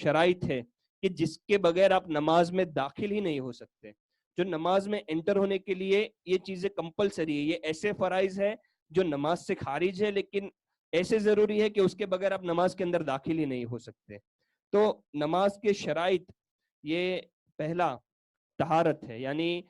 شرائط ہے کہ جس کے بغیر آپ نماز میں داخل ہی نہیں ہو سکتے. جو نماز میں انٹر ہونے کے لیے یہ چیزیں کمپلسری ہے. یہ ایسے فرائض ہے جو نماز سے خارج ہے لیکن ایسے ضروری ہے کہ اس کے بغیر آپ نماز کے اندر داخل ہی نہیں ہو سکتے. تو نماز کے شرائط، یہ پہلا طہارت ہے، یعنی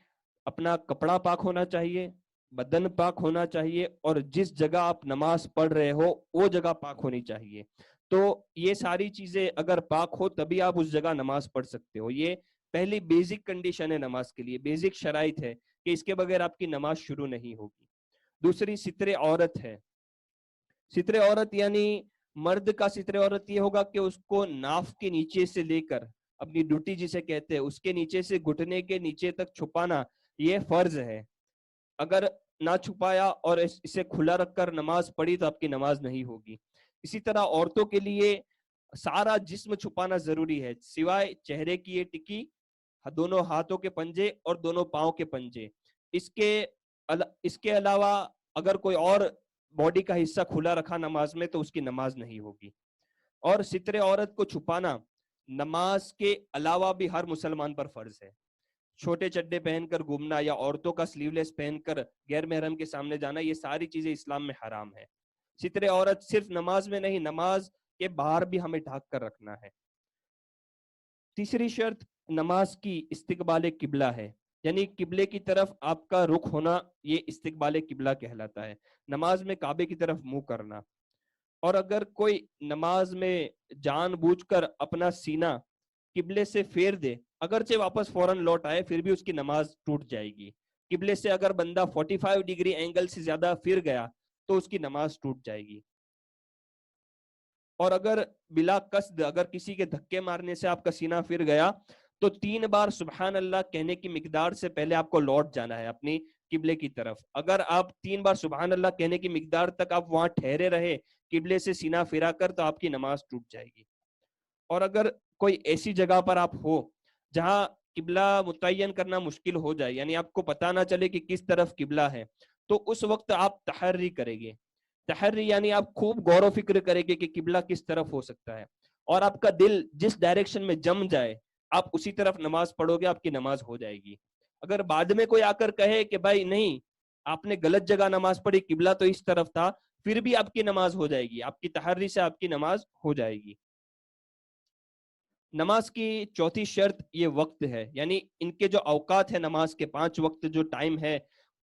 اپنا کپڑا پاک ہونا چاہیے، بدن پاک ہونا چاہیے، اور جس جگہ آپ نماز پڑھ رہے ہو وہ جگہ پاک ہونی چاہیے. تو یہ ساری چیزیں اگر پاک ہو تبھی آپ اس جگہ نماز پڑھ سکتے ہو. یہ پہلی بیسک کنڈیشن ہے نماز کے لیے، بیسک شرائط ہے کہ اس کے بغیر آپ کی نماز شروع نہیں ہوگی. دوسری ستر عورت ہے. ستر عورت یعنی مرد کا ستر عورت یہ ہوگا کہ اس کو ناف کے نیچے سے لے کر اپنی ڈوٹی جسے کہتے ہیں اس کے نیچے سے گھٹنے کے نیچے تک چھپانا یہ فرض ہے. اگر نہ چھپایا اور اسے کھلا رکھ کر نماز پڑھی تو آپ کی نماز نہیں ہوگی. اسی طرح عورتوں کے لیے سارا جسم چھپانا ضروری ہے سوائے چہرے کی یہ ٹکی، دونوں ہاتھوں کے پنجے اور دونوں پاؤں کے پنجے. اس کے علاوہ اگر کوئی اور باڈی کا حصہ کھلا رکھا نماز میں تو اس کی نماز نہیں ہوگی. اور ستر عورت کو چھپانا نماز کے علاوہ بھی ہر مسلمان پر فرض ہے. چھوٹے چڈے پہن کر گھومنا یا عورتوں کا سلیو لیس پہن کر غیر محرم کے سامنے جانا، یہ ساری چیزیں اسلام میں حرام ہے. ستر عورت صرف نماز میں نہیں، نماز کے باہر بھی ہمیں ڈھک کر رکھنا ہے. تیسری شرط نماز کی استقبال قبلہ ہے، یعنی قبلے کی طرف آپ کا رخ ہونا، یہ استقبال قبلہ کہلاتا ہے. نماز میں کعبے کی طرف منہ کرنا. اور اگر کوئی نماز میں جان بوجھ کر اپنا سینہ قبلے سے پھیر دے، اگرچہ واپس فوراً لوٹ آئے، پھر بھی اس کی نماز ٹوٹ جائے گی. قبلے سے اگر بندہ 45 ڈگری اینگل سے زیادہ پھر گیا تو اس کی نماز ٹوٹ جائے گی. اور اگر بلا قصد، اگر کسی کے دھکے مارنے سے آپ کا سینہ پھر گیا تو 3 بار سبحان اللہ کہنے کی مقدار سے پہلے آپ کو لوٹ جانا ہے اپنی قبلے کی طرف. اگر آپ 3 بار سبحان اللہ کہنے کی مقدار تک آپ وہاں ٹھہرے رہے قبلے سے سینہ پھرا کر تو آپ کی نماز ٹوٹ جائے گی. اور اگر کوئی ایسی جگہ پر آپ ہو جہاں قبلہ متعین کرنا مشکل ہو جائے، یعنی آپ کو پتہ نہ چلے کہ کس طرف قبلہ ہے، تو اس وقت آپ تحری کریں گے. تحری یعنی آپ خوب غور و فکر کریں گے کہ قبلہ کس طرف ہو سکتا ہے، اور آپ کا دل جس ڈائریکشن میں جم جائے آپ اسی طرف نماز پڑھو گے، آپ کی نماز ہو جائے گی. اگر بعد میں کوئی آ کر کہے کہ بھائی نہیں آپ نے غلط جگہ نماز پڑھی، قبلہ تو اس طرف تھا، پھر بھی آپ کی نماز ہو جائے گی، آپ کی تحری سے آپ کی نماز ہو جائے گی. نماز کی چوتھی شرط یہ وقت ہے، یعنی ان کے جو اوقات ہے نماز کے 5 وقت جو ٹائم ہے،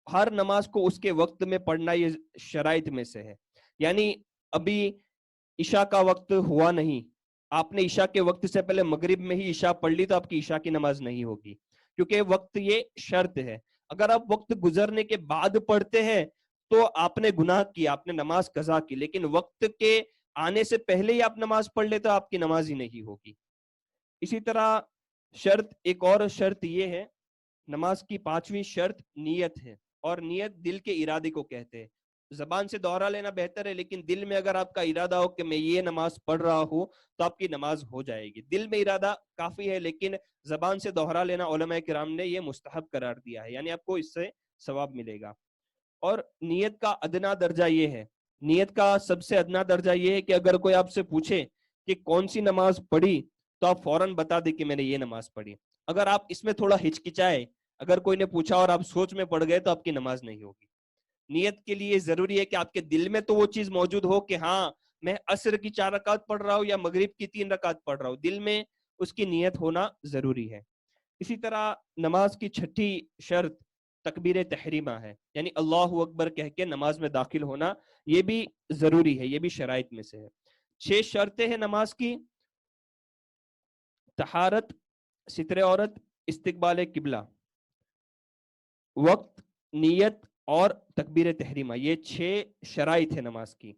ہر نماز کو اس کے وقت میں پڑھنا یہ شرائط میں سے ہے. یعنی ابھی عشاء کا وقت ہوا نہیں، آپ نے عشاء کے وقت سے پہلے مغرب میں ہی عشاء پڑھ لی تو آپ کی عشاء کی نماز نہیں ہوگی، کیونکہ وقت یہ شرط ہے. اگر آپ وقت گزرنے کے بعد پڑھتے ہیں تو آپ نے گناہ کیا، آپ نے نماز قضا کی، لیکن وقت کے آنے سے پہلے ہی آپ نماز پڑھ لے تو آپ کی نماز ہی نہیں ہوگی. اسی طرح ایک اور شرط یہ ہے، نماز کی 5ویں شرط نیت ہے، اور نیت دل کے ارادے کو کہتے ہیں. زبان سے دوہرا لینا بہتر ہے، لیکن دل میں اگر آپ کا ارادہ ہو کہ میں یہ نماز پڑھ رہا ہوں تو آپ کی نماز ہو جائے گی. دل میں ارادہ کافی ہے، لیکن زبان سے دوہرا لینا علماء کرام نے یہ مستحب قرار دیا ہے، یعنی آپ کو اس سے ثواب ملے گا. اور نیت کا ادنا درجہ یہ ہے، نیت کا سب سے ادنا درجہ یہ ہے کہ اگر کوئی آپ سے پوچھے کہ کون سی نماز پڑھی تو آپ فوراً بتا دیں کہ میں نے یہ نماز پڑھی. اگر آپ اس میں تھوڑا ہچکچائے، اگر کوئی نے پوچھا اور آپ سوچ میں پڑ گئے تو آپ کی نماز نہیں ہوگی. نیت کے لیے ضروری ہے کہ آپ کے دل میں تو وہ چیز موجود ہو کہ ہاں میں عصر کی 4 رکعت پڑھ رہا ہوں یا مغرب کی 3 رکعت پڑھ رہا ہوں، دل میں اس کی نیت ہونا ضروری ہے. اسی طرح نماز کی 6ٹھی شرط تکبیر تحریمہ ہے، یعنی اللہ اکبر کہہ کے نماز میں داخل ہونا، یہ بھی ضروری ہے، یہ بھی شرائط میں سے ہے. 6 شرطیں ہیں نماز کی: طہارت، ستر عورت، استقبال قبلہ، وقت، نیت اور تکبیر تحریمہ. یہ 6 شرائط ہے نماز کی.